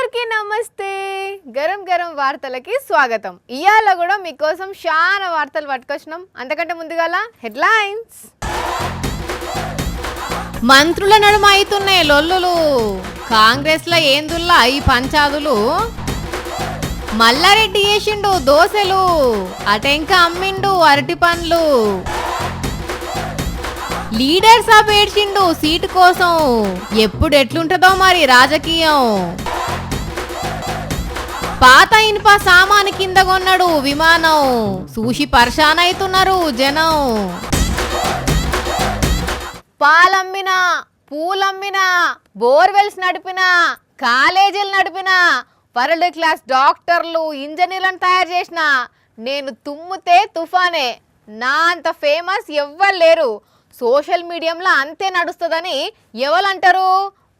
అందరికీ నమస్తే. గరం గరం వార్తలకి స్వాగతం. ఇయాల కూడా మీకోసం చాలా వార్తలు పట్టుకొచ్చినాం. అంతకంటే ముందుగాల హెడ్లైన్స్. మంత్రుల నడుమ అవుతున్నాయి లొల్లులు. కాంగ్రెస్ లో ఏందుల్లా ఈ పంచాదులు. మల్లారెడ్డి చేసిండు దోశలు, అటెంక అమ్మిండు అరటి పండ్లు. లీడర్ సభ ఏడ్చిండు సీటు కోసం. ఎప్పుడు ఎట్లుంటదో మరి రాజకీయం. పాత ఇనుప సామాను కింద కొన్నాడు విమానం. చూసి పర్షాన్ అవుతున్నారు జనం. పాలమ్మినా, పూలమ్మినా, బోర్వెల్స్ నడిపినా, కాలేజీలు నడిపినా, వరల్డ్ క్లాస్ డాక్టర్లు ఇంజనీర్లను తయారు చేసిన నేను తుమ్ముతే తుఫానే. నా అంత ఫేమస్ ఎవ్వరు లేరు. సోషల్ మీడియాలో అంతే నడుస్తుందని ఎవరంటారు?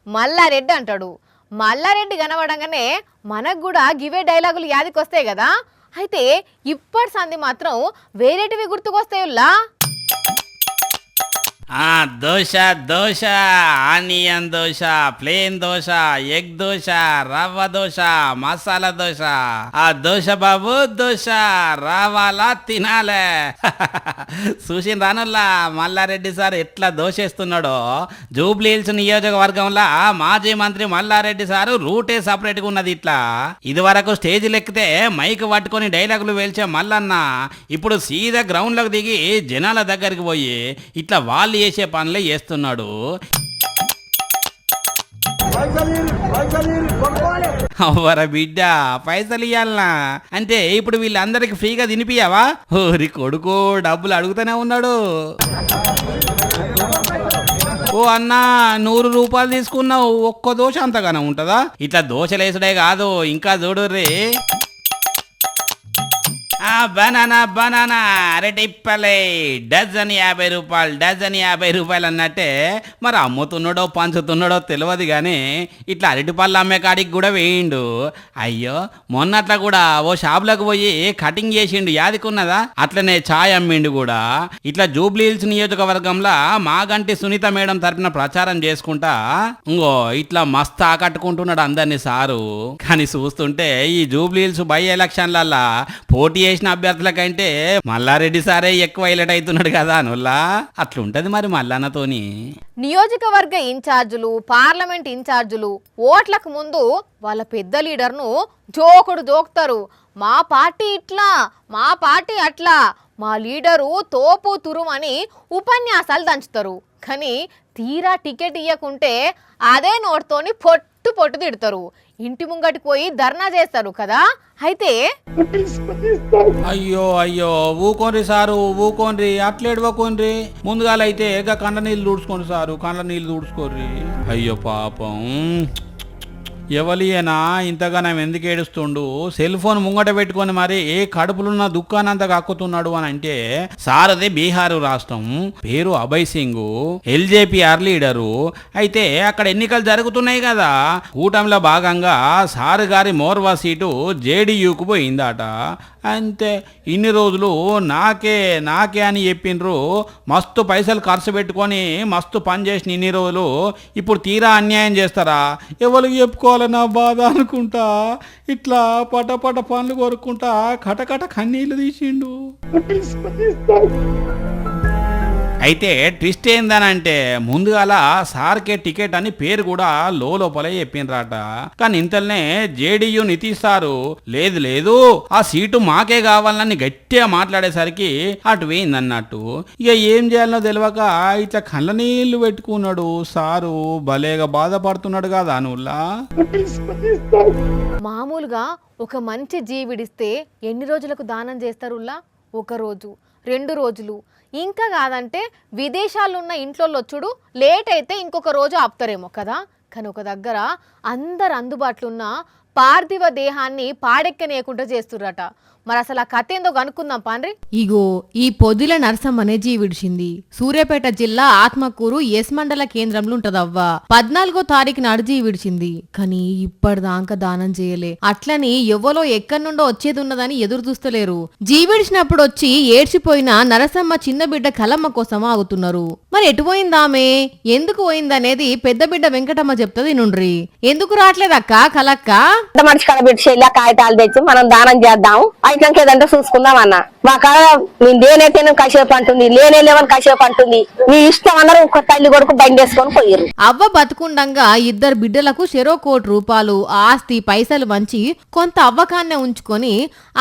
మల్లారెడ్డి అంటాడు. మల్లారెడ్డి కనబడంగానే మనకు కూడా గివే డైలాగులు యాదికి వస్తాయి కదా. అయితే ఇప్పటి సంది మాత్రం వేరేటివి గుర్తుకొస్తాయిల్లా. Dosa dosa, onion dosa, plain dosa, egg dosa, rava dosa, masala dosa. ఆ దోశ బాబు దోశ రావాలా తినాలే. చూసిన రానుల్లా మల్లారెడ్డి సార్ ఎట్లా దోషేస్తున్నాడో. జూబ్లీ హిల్స్ నియోజకవర్గంలో మాజీ మంత్రి మల్లారెడ్డి సారు రూటే సపరేట్గా ఉన్నది. ఇట్లా ఇది వరకు స్టేజీలు ఎక్కితే మైక్ పట్టుకొని డైలాగులు వేల్చే మల్లన్న ఇప్పుడు సీదా గ్రౌండ్లోకి దిగి జనాల దగ్గరికి పోయి ఇట్లా వాళ్ళు చేసే పనులే చేస్తున్నాడు. అవ్వరా బిడ్డ, పైసలు ఇయ్యాలనా అంటే ఇప్పుడు వీళ్ళందరికి ఫ్రీగా తినిపియావా? ఓరి కొడుకు డబ్బులు అడుగుతూనే ఉన్నాడు. ఓ అన్నా 100 రూపాయలు తీసుకున్నావు, ఒక్క దోశ అంతగానే ఉంటుందా? ఇట్లా దోశలేసుడే కాదు ఇంకా చూడుర్రీ. బనానా బనానా అరటిప్పలే డజన్ 50 రూపాయలు, డజన్ 50 రూపాయలు అన్నట్టే. మరి అమ్ముతున్నాడో పంచుతున్నాడో తెలియదు కానీ ఇట్లా అరటిపళ్ళు అమ్మే కాడికి కూడా వేయిండు. అయ్యో మొన్నట్లా కూడా ఓ షాపులకు పోయి కటింగ్ చేసిండు యాదికున్నదా? అట్లనే ఛాయ్ అమ్మిండు కూడా. ఇట్లా జూబ్లీ హిల్స్ నియోజకవర్గంలో మాగంటి సునీత మేడం తరపున ప్రచారం చేసుకుంటా ఇంకో ఇట్లా మస్తు ఆకట్టుకుంటున్నాడు అందరినీ సారు. కానీ చూస్తుంటే ఈ జూబ్లీ హిల్స్ బై ఎలక్షన్లల్లా పోటీ చేసిన అభ్యర్థుల కంటే మల్లారెడ్డి సారే ఎక్కువ హైలైట్ అవుతున్నాడు కదా అనుల్లా. అట్లుంటది మరి మల్లన్నతోని. నియోజకవర్గ ఇన్ఛార్జులు, పార్లమెంట్ ఇన్ఛార్జులు ఓట్లకు ముందు వాళ్ళ పెద్ద లీడర్ను జోకుడు జోకుతారు. మా పార్టీ ఇట్లా, మా పార్టీ అట్లా, మా లీడరు తోపు తురుమని ఉపన్యాసాలు దంచుతారు. కానీ తీరా టికెట్ ఇయ్యకుంటే అదే నోట్తోని పొట్టు పొట్టు తిడతారు. ఇంటి ముంగటికి పోయి ధర్నా చేస్తారు కదా. అయితే అయ్యో అయ్యో ఊకోండ్రి సారు ఊకోండ్రి, అట్లేడవకోండ్రి. ముందుగాలైతే కండ్ల నీళ్ళు దూడ్చుకోండి సారు, కండ్ల నీళ్ళు దూడ్చుకోర్రి. అయ్యో పాపం ఎవలియేనా ఇంతగానం ఎందుకు ఏడుస్తుండు? సెల్ ఫోన్ ముంగట పెట్టుకొని మరి ఏ కడుపులున్న దుఃఖానంత కక్కుతున్నాడు అని అంటే సారది బీహారు రాష్ట్రం, పేరు అభయ్ సింగ్, ఎల్జేపీఆర్ లీడరు. అయితే అక్కడ ఎన్నికలు జరుగుతున్నాయి కదా. కూటమిలో భాగంగా సారు గారి మోర్వా సీటు జేడీయూకు పోయిందట. అంతే ఇన్ని రోజులు నాకే నాకే అని చెప్పిండ్రు. మస్తు పైసలు ఖర్చు పెట్టుకొని మస్తు పని చేసిన ఇన్ని రోజులు ఇప్పుడు తీరా అన్యాయం చేస్తారా? ఎవరికి చెప్పుకోవాలన్నా బాధ అనుకుంటా ఇట్లా పటపట పనులు కోరుకుంటా కటకట కన్నీళ్ళు తీసిండు. అయితే ట్విస్ట్ ఏందనంటే ముందుగాల సార్కే టికెట్ అని పేరు కూడా లోపలే చెప్పిండ్రాట. కానీ ఇంతలోనే జేడీయూ నితీష్ సారు లేదు లేదు ఆ సీటు మాకే కావాలని గట్టిగా మాట్లాడేసరికి అటు వేయిందన్నట్టు. ఇక ఏం చేయాలనో తెలియక ఇట్లా కళ్ళ నీళ్లు పెట్టుకున్నాడు సారు. భలేగా బాధపడుతున్నాడు కదా అనుల్లా. మామూలుగా ఒక మంచి జీవిడిస్తే ఎన్ని రోజులకు దానం చేస్తారుల్లా? 1 రోజు, 2 రోజులు, ఇంకా కాదంటే విదేశాల్లో ఉన్న ఇంట్లో వచ్చుడు లేట్ అయితే ఇంకొక రోజు ఆపుతారేమో కదా. కానీ ఒక దగ్గర అందరు అందుబాటులో ఉన్న పార్థివ దేహాన్ని పాడెక్కనేయకుండా చేస్తుర్రట. మరి అసలు ఆ కథ ఏందో కనుక్కుందాం పాండ్రి. ఇగో ఈ పొదిల నరసమ్మనే జీవిడిచింది. సూర్యాపేట జిల్లా ఆత్మకూరు ఎస్ మండల కేంద్రంలో ఉంటదవ్వా. 14వ తారీఖు నాడు జీవిడిచింది. కానీ ఇప్పటిదాకా దానం చేయలే. అట్లని ఎవలో ఎక్కడి నుండో వచ్చేది ఉన్నదని ఎదురు చూస్తలేరు. జీవిడిచినప్పుడు వచ్చి ఏడ్చిపోయిన నరసమ్మ చిన్న బిడ్డ కలమ్మ కోసం ఆగుతున్నారు. మరి ఎటు పోయిందామే, ఎందుకు పోయిందనేది పెద్ద బిడ్డ వెంకటమ్మ చెప్తుంది నుండ్రి. ఎందుకు రావట్లేదక్క కలక్క? మనిషి కడబెట్టి చెల్లి కాగితాలు తెచ్చి మనం దానం చేద్దాం, అయినాక ఏదంటే చూసుకుందాం అన్న. మా కాడ నేను లేనైతే కాసేపు అంటుంది, లేనేలేవని కాసేపు అంటుంది. నీ ఇష్టం అన్నారు. ఒక తల్లి కొడుకు బండి వేసుకొని పోయారు. అవ్వ బతుకుండంగా ఇద్దరు బిడ్డలకు చెరో ₹1 ఆస్తి పైసలు వంచి కొంత అవ్వకాన్నే ఉంచుకొని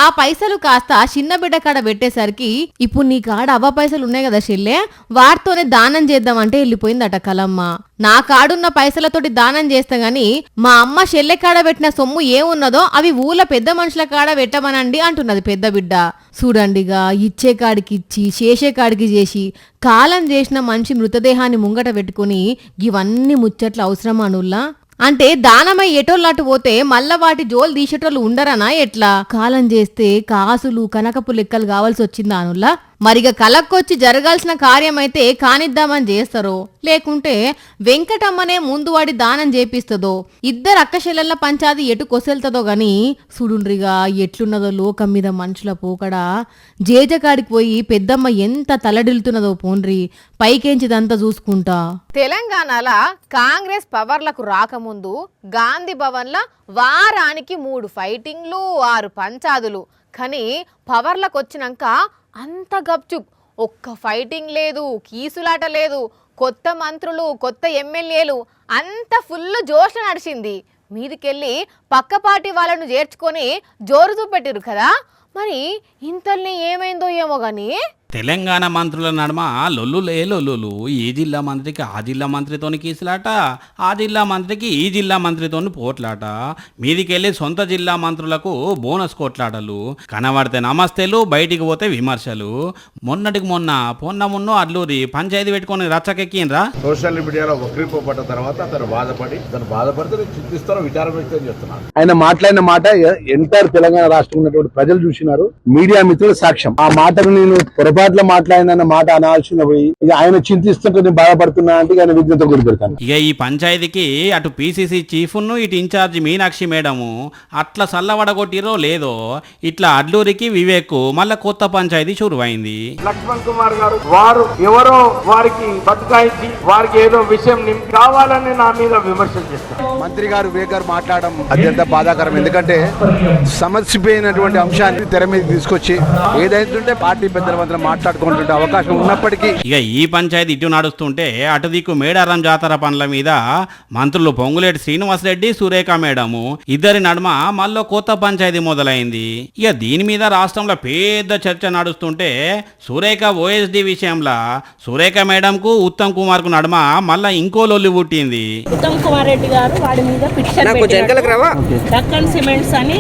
ఆ పైసలు కాస్త చిన్న బిడ్డ కాడ పెట్టేసరికి ఇప్పుడు నీ కాడ అవ్వ పైసలు ఉన్నాయి కదా చెల్లె, వాటితోనే దానం చేద్దామంటే వెళ్ళిపోయిందట కలమ్మ. నా కాడున్న పైసలతోటి దానం చేస్తా గాని మా అమ్మ చెల్లె కాడ పెట్టిన సొమ్ము ఏమున్నదో అవి ఊళ్ళ పెద్ద మనుషుల కాడ పెట్టమనండి అంటున్నది పెద్ద బిడ్డ. చూడండిగా ఇచ్చే కాడికి ఇచ్చి చేసే కాడికి చేసి కాలం చేసిన మనిషి మృతదేహాన్ని ముంగట పెట్టుకుని ఇవన్నీ ముచ్చట్లు అవసరమా నుల్లా? అంటే దానమై ఎటోళ్ళటు పోతే మళ్ళా వాటి జోలు తీసేటోళ్ళు ఉండరనా ఎట్లా? కాలం చేస్తే కాసులు కనకపు లెక్కలు కావాల్సి వచ్చిందా అనుల్లా? మరిగా కలక్కొచ్చి జరగాల్సిన కార్యమైతే కానిద్దామని చేస్తారో, లేకుంటే వెంకటమ్మనే ముందు వాడి దానం చేపిస్తుందో, ఇద్దరు అక్కశెల్లెళ్ళ పంచాది ఎటు కొసెళ్తుందో గాని సుడుండ్రిగా ఎట్లున్నదో లోకం మీద మనుషుల పోకడా. జేజకాడికి పోయి పెద్దమ్మ ఎంత తలడిల్తున్నదో పోన్రి, పైకేంచిదంతా చూసుకుంటా. తెలంగాణలో కాంగ్రెస్ పవర్లకు రాకముందు గాంధీ భవన్ల వారానికి 3 ఫైటింగ్లు 6 పంచాదులు. కానీ పవర్లకు వచ్చినాక అంత గప్చుప్, ఒక్క ఫైటింగ్ లేదు, కీసులాట లేదు. కొత్త మంత్రులు కొత్త ఎమ్మెల్యేలు అంత ఫుల్ జోష్లో నడిచింది. మీదికెళ్ళి పక్క పార్టీ వాళ్ళను చేర్చుకొని జోరు చూపెట్టిరు కదా. మరి ఇంతల్ని ఏమైందో ఏమో గాని తెలంగాణ మంత్రుల నడుమ లొల్లులే లొల్లులు. ఈ జిల్లా మంత్రికి ఆ జిల్లా మంత్రితోని కీసులాట, ఆ జిల్లా మంత్రికి ఈ జిల్లా మంత్రితోని పోట్లాట, మీదికెళ్ళి సొంత జిల్లా మంత్రులకు బోనస్ కోట్లాటలు, కనబడితే నమస్తేలు, బయటికి పోతే విమర్శలు. మొన్నటికి మొన్న అడ్లూరి పంచాయతీ పెట్టుకొని రచ్చకెక్కిండ్రా. సోషల్ మీడియాలో వక్రీపడ్డ తర్వాత అతను బాధపడితే చింతిస్తారో విచారం వ్యక్తం చేస్తున్నారు. ఆయన మాట్లాడిన మాట ఎంటైర్ తెలంగాణ రాష్ట్రం ఉన్నటువంటి ప్రజలు చూసినారు, మీడియా మిత్రులు సాక్ష్యం. ఆ మాటను నేను పొరపాట్ల మాట్లాడిన మాట అనాల్సిన పోయి ఇక ఆయన చింతిస్తుంటే నేను బాధపడుతున్నా అంటే ఆయన విజ్ఞత గురి పెడతాను. ఇక ఈ పంచాయతీకి అటు పిసిసి చీఫ్ను ఇటు ఇన్ఛార్జ్ మీనాక్షి మేడము అట్లా సల్లవడగొట్టిరో లేదో ఇట్లా అడ్లూరికి వివేక్ మళ్ళా కొత్త పంచాయతీ చురువైంది. లక్ష్మణ్ కుమార్ గారు వారు ఎవరో వారికి బతుకాయించి వారికి ఏదో విషయం కావాలని నా మీద విమర్శలు చేస్తారు. మంత్రి గారు వివేక్ గారు మాట్లాడడం అత్యంత బాధాకరం. ఎందుకంటే సమస్యపోయినటువంటి అంశాన్ని తెర మీద తీసుకొచ్చి ఏదైతుంటే పార్టీ పెద్దల మధ్య మాట్లాడుకుంటుంటే అవకాశం ఉన్నప్పటికీ ఇక ఈ పంచాయతీ ఇటు నడుస్తుంటే అటు దిక్కు మేడారం జాతర పనుల మీద మంత్రులు పొంగులేటి శ్రీనివాసరెడ్డి సురేఖ మేడము ఇద్దరి నడుమ మళ్ళీ కొత్త పంచాయతీ మొదలైంది. ఇక దీని మీద రాష్ట్రంలో పెద్ద చర్చ నడుస్తుంటే సురేఖ ఓఎస్డి విషయంలో సురేఖ మేడం కు ఉత్తమ్ కుమార్ కు నడుమ మళ్ళా ఇంకో లొల్లి పుట్టింది. ఉత్తమ్ కుమార్ రెడ్డి గారు వాడి మీద పిటిషన్ దక్కన్ సిమెంట్స్ అని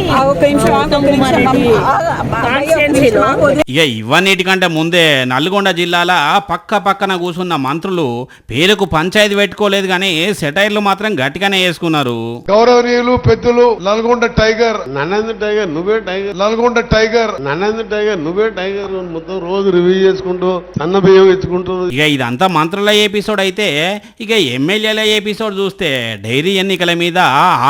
ఇక ఇవన్నిటికంటే ముందే నల్గొండ జిల్లాల పక్కన కూర్చున్న మంత్రులు పేరుకు పంచాయతీ పెట్టుకోలేదు కానీ సెటైర్లు మాత్రం గట్టిగానే వేసుకున్నారు. గౌరవనీయులు పెద్దలు నల్గొండ టైగర్ నన్నందు టైగర్ నువ్వే టైగర్, నల్గొండ టైగర్ నన్నందు టైగర్ నువ్వే టైగర్ మొత్తం రోజు రివ్యూ చేసుకుంటూ సన్న బియ్యం ఇచ్చుకుంటూ. ఇక ఇదంతా మంత్రుల ఎపిసోడ్ అయితే ఇక ఎమ్మెల్యేల ఎపిసోడ్ చూస్తే డైరీ ఎన్నికల మీద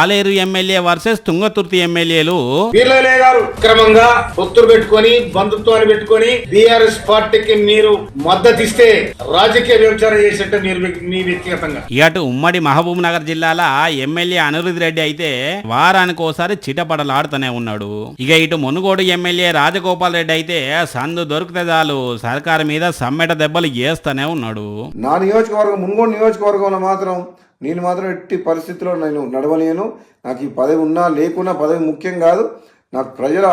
ఆలేరు ఎమ్మెల్యే వర్సెస్ తుంగతుర్తి ఎమ్మెల్యేలు వీర్లయ్య గారు క్రమంగా పొత్తులు పెట్టుకొని బంధుత్వాన్ని పెట్టుకొని బీఆర్ఎస్ పార్టీకి మీరు మద్దతు ఇస్తే రాజకీయ వ్యభిచారం చేసేట్టు మీరు మీ వ్యక్తిగతంగా. ఇటు ఉమ్మడి మహబూబ్ నగర్ జిల్లాల ఎమ్మెల్యే అనిరుద్ రెడ్డి అయితే వారానికి ఒకసారి చిటపడలాడుతూనే ఉన్నాడు. ఇక ఇటు మునుగోడు ఎమ్మెల్యే రాజగోపాల్ రెడ్డి అయితే సందు దొరికితే చాలు సర్కారు మీద సమ్మెట దెబ్బలు చేస్తూనే ఉన్నాడు. నా నియోజకవర్గం మునుగోడు నియోజకవర్గంలో నేను మాత్రం ఎట్టి పరిస్థితుల్లో నేను నడవలేను. నాకు ఈ పదవి ఉన్నా లేకున్నా పదవి ముఖ్యం కాదు, నాకు ప్రజల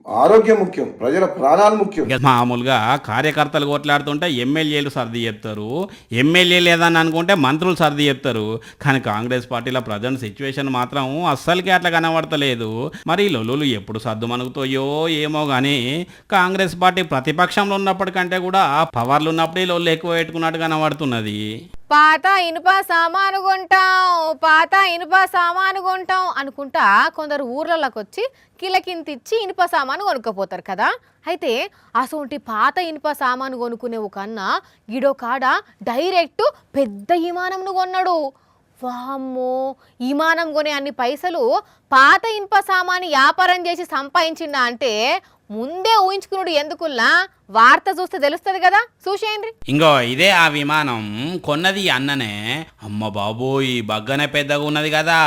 ఆరోగ్యం ముఖ్యం, ప్రజల ప్రాణాలు ముఖ్యం. మామూలుగా కార్యకర్తలు కొట్లాడుతుంటే ఎమ్మెల్యేలు సర్ది చెప్తారు, ఎమ్మెల్యే లేదని అనుకుంటే మంత్రులు సర్ది చెప్తారు. కానీ కాంగ్రెస్ పార్టీలో ప్రజెంట్ సిచ్యువేషన్ మాత్రం అస్సలకి అట్లా కనబడతలేదు. మరి లొల్లులు ఎప్పుడు సర్దు మనుగుతాయో ఏమో కానీ కాంగ్రెస్ పార్టీ ప్రతిపక్షంలో ఉన్నప్పటికంటే కూడా పవర్లు ఉన్నప్పుడే లొల్లు ఎక్కువ పెట్టుకున్నట్టు కనబడుతున్నది. పాత ఇనుప సామాను కొంటాం అనుకుంటా కొందరు ఊర్లలోకి వచ్చి కిలకింతిచ్చి ఇనుప సామాను కొనుక్కపోతారు కదా. అయితే అసొంటి పాత ఇనుప సామాను కొనుక్కునే ఒక అన్న గిడో కాడ డైరెక్ట్ పెద్ద విమానంను కొన్నాడు. వామ్మో, విమానం కొనే అన్ని పైసలు పాత ఇనుప సామాను వ్యాపారం చేసి సంపాదించిందా అంటే ముందే ఊహించుకున్నాడు. ఎందుకుల్లా వార్త చూస్తే తెలుస్తుంది కదా, చూసేయండి. ఇంకో ఇదే ఆ విమానం కొన్నది అన్ననే. అమ్మ బాబోయ్, బగ్గనే పెద్దగా ఉన్నది కదా,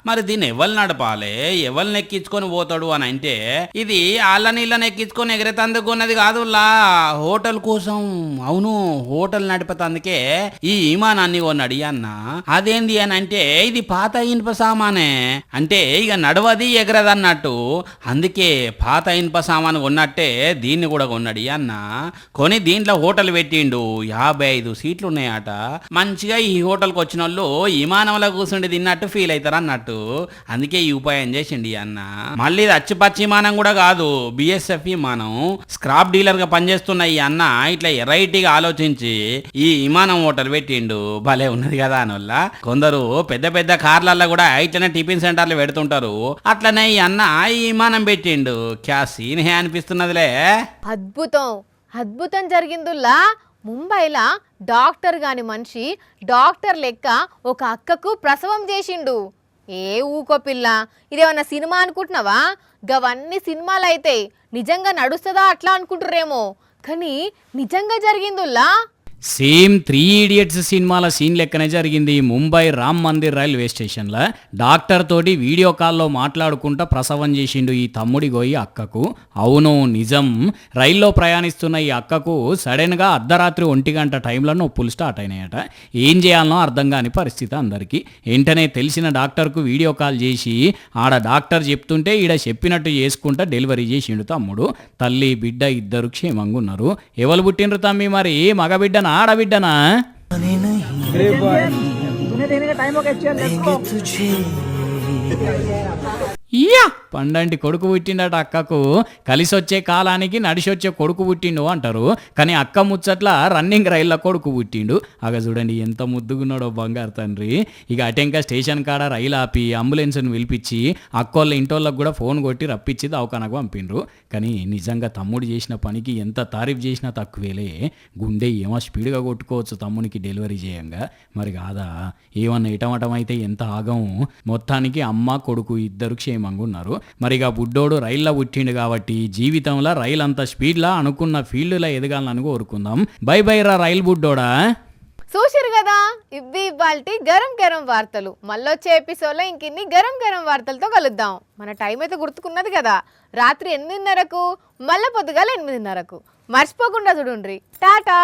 మరి దీన్ని ఎవరు నడపాలి, ఎవరిని ఎక్కించుకొని పోతాడు అని అంటే ఇది ఆళ్ళ నీళ్ళని ఎక్కించుకొని ఎగరేతందుకు ఉన్నది కాదులా, హోటల్ కోసం. అవును, హోటల్ నడిపేందుకే ఈ విమానాన్ని కొన్నాడు అన్న. అదేంది అని అంటే ఇది పాత ఇనుప సామానే, అంటే ఇక నడవది ఎగరదన్నట్టు. అందుకే పాత ఇనుప సామాను కొన్నట్టే దీన్ని కూడా కొన్నాడు అన్న. కొని దీంట్లో హోటల్ పెట్టిండు. 55 సీట్లు ఉన్నాయట. మంచిగా ఈ హోటల్కి వచ్చిన వాళ్ళు విమానంలో కూర్చుండి తిన్నట్టు ఫీల్ అవుతారు అన్నట్టు. అందుకే ఈ ఉపాయం చేసిండి అన్న. మళ్ళీ ఇది అచ్చిపచ్చి విమానం కూడా కాదు, బిఎస్ఎఫ్ విమానం. స్క్రాప్ డీలర్ గా పనిచేస్తున్న ఈ అన్న ఇట్లా వెరైటీగా ఆలోచించి ఈ విమానం హోటల్ పెట్టిండు. భలే ఉన్నది కదా అనొల్ల. కొందరు పెద్ద పెద్ద కార్లల్లో కూడా ఇట్లనే టిఫిన్ సెంటర్లు పెడుతుంటారు. అట్లనే ఈ అన్న ఈ విమానం పెట్టిండు. క్యా సీన్ హే అనిపిస్తున్నదిలే. అద్భుతం జరిగిందుల్లా. ముంబైలా డాక్టర్ గాని మనిషి డాక్టర్ లెక్క ఒక అక్కకు ప్రసవం చేసిండు. ఏ ఊకో పిల్ల, ఇదేమన్నా సినిమా అనుకుంటున్నావా? గవన్నీ సినిమాలు అయితే నిజంగా నడుస్తుందా అట్లా అనుకుంటుర్రేమో, కానీ నిజంగా జరిగిందుల్లా. సేమ్ 3 Idiots సినిమాల సీన్ లెక్కనే జరిగింది. ముంబై రామ్ మందిర్ రైల్వే స్టేషన్లో డాక్టర్ తోటి వీడియో కాల్లో మాట్లాడుకుంటూ ప్రసవం చేసిండు ఈ తమ్ముడి గోయి అక్కకు. అవును, నిజం. రైల్లో ప్రయాణిస్తున్న ఈ అక్కకు సడన్గా అర్ధరాత్రి 1 గంట టైంలో నొప్పులు స్టార్ట్ అయినాయట. ఏం చేయాలనో అర్థం కాని పరిస్థితి అందరికీ. వెంటనే తెలిసిన డాక్టర్కు వీడియో కాల్ చేసి ఆడ డాక్టర్ చెప్తుంటే ఈడ చెప్పినట్టు చేసుకుంటా డెలివరీ చేసిండు తమ్ముడు. తల్లి బిడ్డ ఇద్దరు క్షేమంగా ఉన్నారు. ఎవరు పుట్టినరు తమ్మి, మరి మగబిడ్డనా ఆడబిడ్డనా? ఇయ్యా, పండంటి కొడుకు పుట్టిండట అక్కకు. కలిసి వచ్చే కాలానికి నడిచి వచ్చే కొడుకు పుట్టిండు అంటారు, కానీ అక్క ముచ్చట్ల రన్నింగ్ రైల్లో కొడుకు పుట్టిండు. అగ చూడండి ఎంత ముద్దుగున్నాడో బంగారు తండ్రి. ఇక అటెంక స్టేషన్ కాడ రైలు ఆపి అంబులెన్స్ని పిలిపించి అక్కోళ్ళ ఇంటోళ్ళకి కూడా ఫోన్ కొట్టి రప్పించి దవాఖానకు పంపిండ్రు. కానీ నిజంగా తమ్ముడు చేసిన పనికి ఎంత తారీఫ్ చేసినా తక్కువేలే. గుండె ఏమో స్పీడ్గా కొట్టుకోవచ్చు తమ్మునికి డెలివరీ చేయంగా, మరి కాదా ఏమన్నా ఇటమటం అయితే ఎంత ఆగం. మొత్తానికి అమ్మ కొడుకు ఇద్దరు క్షేమంగా ఉన్నారు. మరిగా బుడ్డోడు రైల్లో పుట్టిండు కాబట్టి జీవితంలో రైలు అంత స్పీడ్లా అనుకున్న ఫీల్డ్లో ఎదగాలని కోరుకుందాం. బై బై రా రైలు బుడ్డోడా. చూసిరు కదా, ఇవి ఇవాల్టి గరం గరం వార్తలు. మళ్ళొచ్చే ఎపిసోడ్లో ఇంకిన్ని గరం గరం వార్తలతో కలుద్దాం. మన టైం అయితే గుర్తుకున్నది కదా, రాత్రి 8:30కు, మళ్ళీ పొద్దుగాల 8:30కు. మర్చిపోకుండా చూడుండ్రి. టాటా.